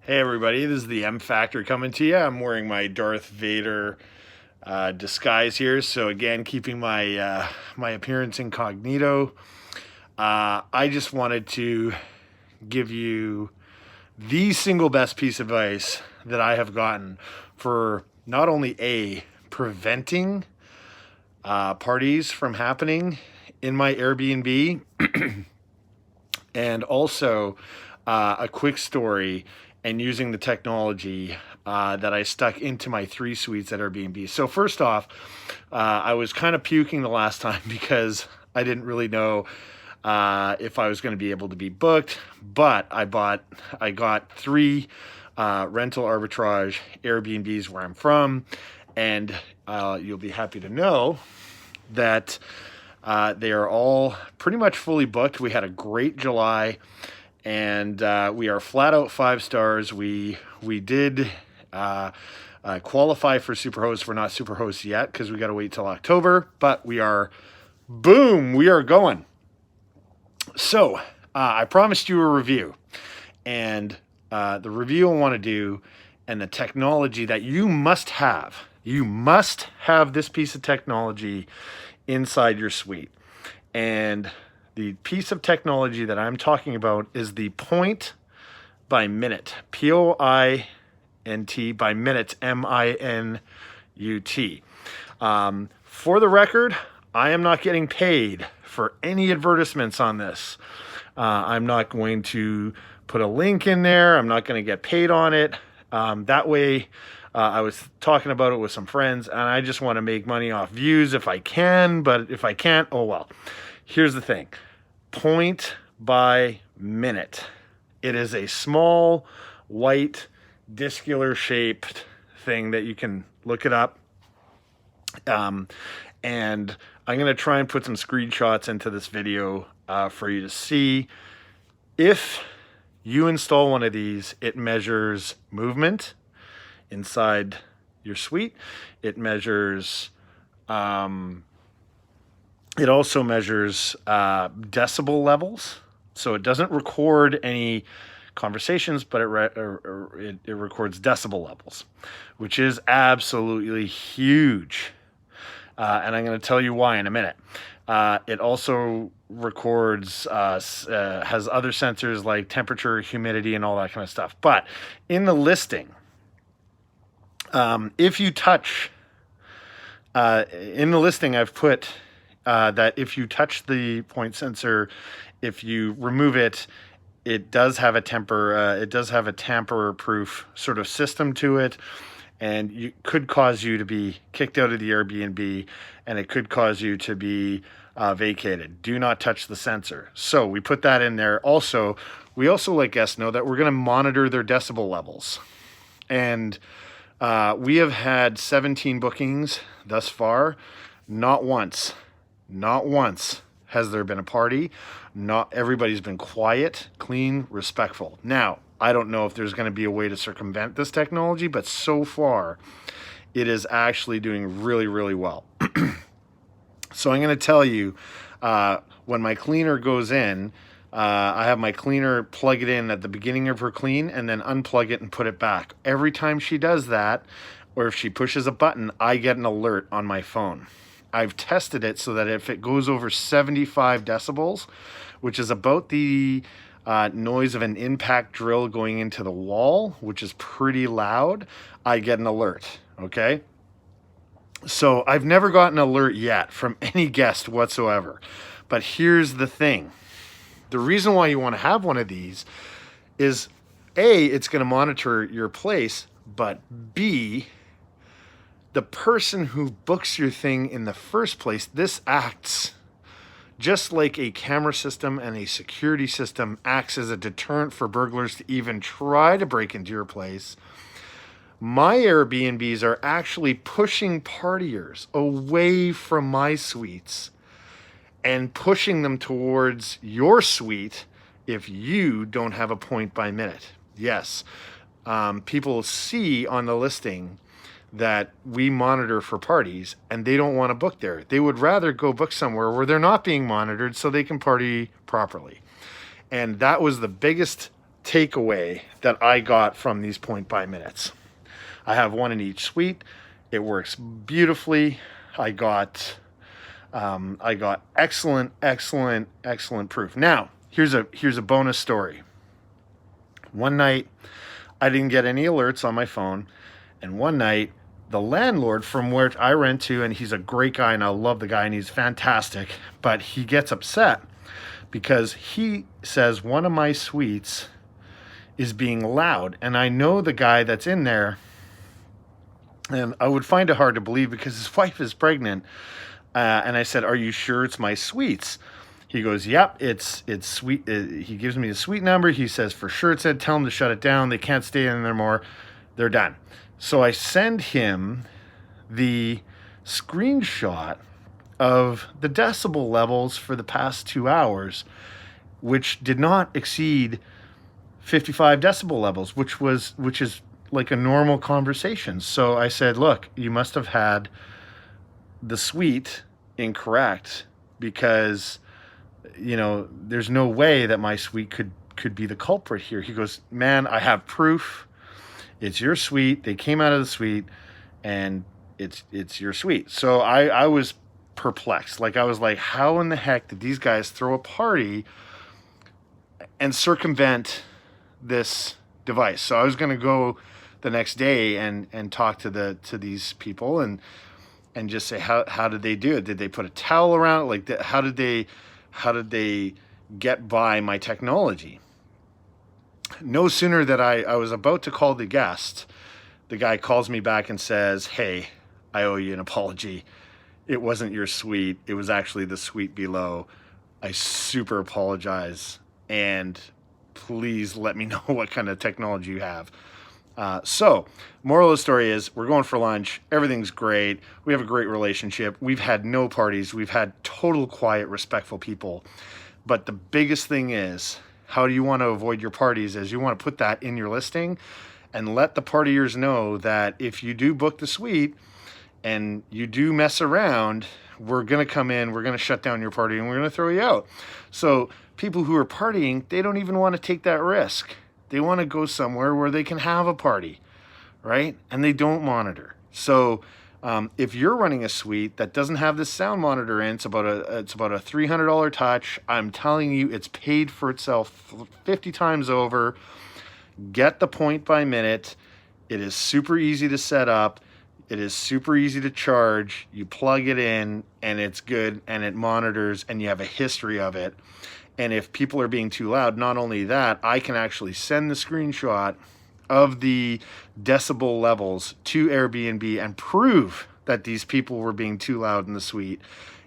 Hey everybody, this is the M Factor coming to you. I'm wearing my Darth Vader disguise here, so again, keeping my my appearance incognito. I just wanted to give you the single best piece of advice that I have gotten for not only preventing parties from happening in my Airbnb, and also a quick story and using the technology that I stuck into my 3 suites at Airbnb. So first off, I was kind of puking the last time because I didn't really know if I was going to be able to be booked, but I got 3 rental arbitrage Airbnbs where I'm from, and you'll be happy to know that they are all pretty much fully booked. We had a great July, and we are flat out 5 stars. We did qualify for Superhost. We're not Superhost yet because we got to wait till October, but we are, boom, we are going. So I promised you a review, and the review I want to do, and the technology that you must have this piece of technology inside your suite. And the piece of technology that I'm talking about is the POINT by Minute. POINT by Minute, MINUT. For the record, I am not getting paid for any advertisements on this. I'm not going to put a link in there. I'm not going to get paid on it. That way, I was talking about it with some friends, and I just want to make money off views if I can, but if I can't, oh well. Here's the thing. POINT by Minute. It is a small, white, discular shaped thing that you can look it up. And I'm going to try and put some screenshots into this video for you to see. If you install one of these, it measures movement inside your suite. It measures, it also measures decibel levels. So it doesn't record any conversations, but it records decibel levels, which is absolutely huge. And I'm going to tell you why in a minute. It also records, has other sensors like temperature, humidity, and all that kind of stuff. But in the listing, if you touch, in the listing I've put that if you touch the point sensor, if you remove it, it does have a tamper-proof sort of system to it, and it could cause you to be kicked out of the Airbnb, and it could cause you to be vacated. Do not touch the sensor. So we put that in there. Also, we also let guests know that we're going to monitor their decibel levels, and we have had 17 bookings thus far. Not once has there been a party. Not everybody's been quiet, clean, respectful. Now, I don't know if there's going to be a way to circumvent this technology, but so far it is actually doing really, really well. So I'm going to tell you, when my cleaner goes in, I have my cleaner plug it in at the beginning of her clean and then unplug it and put it back. Every time she does that, or if she pushes a button, I get an alert on my phone. I've tested it so that if it goes over 75 decibels, which is about the noise of an impact drill going into the wall, which is pretty loud, I get an alert, okay? So I've never gotten an alert yet from any guest whatsoever. But here's the thing. The reason why you want to have one of these is, A, it's going to monitor your place, but B, the person who books your thing in the first place, this acts just like a camera system and a security system acts as a deterrent for burglars to even try to break into your place. My Airbnbs are actually pushing partiers away from my suites and pushing them towards your suite if you don't have a POINT by Minute. Yes, people see on the listing that we monitor for parties, and they don't want to book there. They would rather go book somewhere where they're not being monitored so they can party properly. And that was the biggest takeaway that I got from these point by minutes. I have one in each suite. It works beautifully. I got excellent, excellent, excellent proof. Now, here's a bonus story. One night, I didn't get any alerts on my phone, and one night, the landlord from where I rent to, and he's a great guy, and I love the guy, and he's fantastic, but he gets upset because he says one of my suites is being loud, and I know the guy that's in there, and I would find it hard to believe because his wife is pregnant. And I said, "Are you sure it's my suites?" He goes, "Yep, it's sweet." He gives me the suite number. He says, "For sure it said, tell them to shut it down. They can't stay in there more. They're done." So I send him the screenshot of the decibel levels for the past 2 hours, which did not exceed 55 decibel levels, which is like a normal conversation. So I said, "Look, you must have had the suite incorrect, because there's no way that my suite could be the culprit here." He goes, "Man, I have proof. It's your suite. They came out of the suite, and it's your suite." So I was perplexed. Like, I was like, how in the heck did these guys throw a party and circumvent this device? So I was going to go the next day and talk to these people and just say, how did they do it? Did they put a towel around it? Like, how did they get by my technology? No sooner that I was about to call the guest, the guy calls me back and says, "Hey, I owe you an apology. It wasn't your suite. It was actually the suite below. I super apologize. And please let me know what kind of technology you have." So, moral of the story is, we're going for lunch. Everything's great. We have a great relationship. We've had no parties. We've had total quiet, respectful people. But the biggest thing is, how do you want to avoid your parties? Is you want to put that in your listing and let the partiers know that if you do book the suite and you do mess around, we're going to come in, we're going to shut down your party, and we're going to throw you out. So people who are partying, they don't even want to take that risk. They want to go somewhere where they can have a party, right? And they don't monitor. So if you're running a suite that doesn't have this sound monitor in, it's about a $300 touch. I'm telling you, it's paid for itself 50 times over. Get the point by minute. It is super easy to set up. It is super easy to charge. You plug it in and it's good, and it monitors, and you have a history of it. And if people are being too loud, not only that, I can actually send the screenshot of the decibel levels to Airbnb and prove that these people were being too loud in the suite.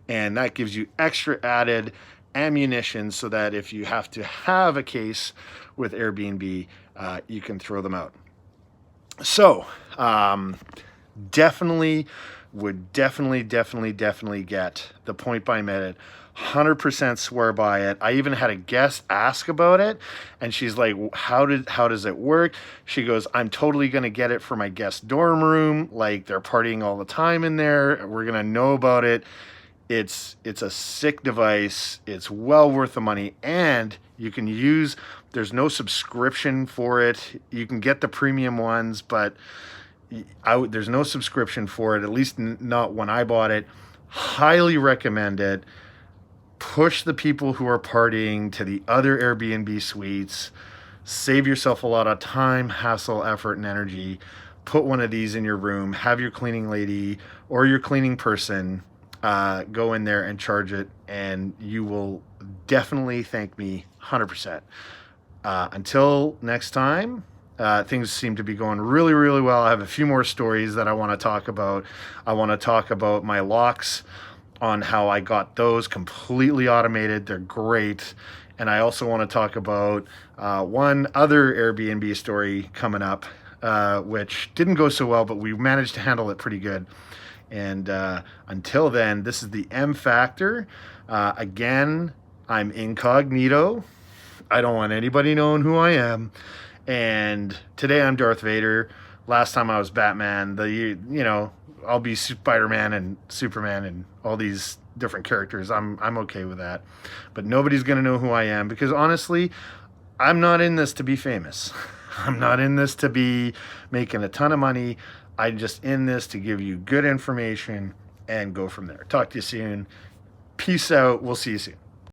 And that gives you extra added ammunition so that if you have to have a case with Airbnb, you can throw them out. So, definitely get the point by minute. 100% swear by it. I even had a guest ask about it, and she's like, how does it work? She goes, "I'm totally going to get it for my guest dorm room. Like, they're partying all the time in there. We're going to know about it. It's a sick device. It's well worth the money, and you can use, there's no subscription for it. You can get the premium ones, but there's no subscription for it, at least not when I bought it. Highly recommend it. Push the people who are partying to the other Airbnb suites. Save yourself a lot of time, hassle, effort, and energy. Put one of these in your room. Have your cleaning lady or your cleaning person go in there and charge it, and you will definitely thank me 100%. Until next time, things seem to be going really, really well. I have a few more stories that I want to talk about. I want to talk about my locks, on how I got those completely automated. They're great. And I also want to talk about one other Airbnb story coming up, which didn't go so well, but we managed to handle it pretty good. And until then, this is the M Factor. Again, I'm incognito. I don't want anybody knowing who I am. And today I'm Darth Vader. Last time I was Batman. I'll be Spider-Man and Superman and all these different characters. I'm okay with that. But nobody's going to know who I am, because honestly, I'm not in this to be famous. I'm not in this to be making a ton of money. I'm just in this to give you good information and go from there. Talk to you soon. Peace out. We'll see you soon.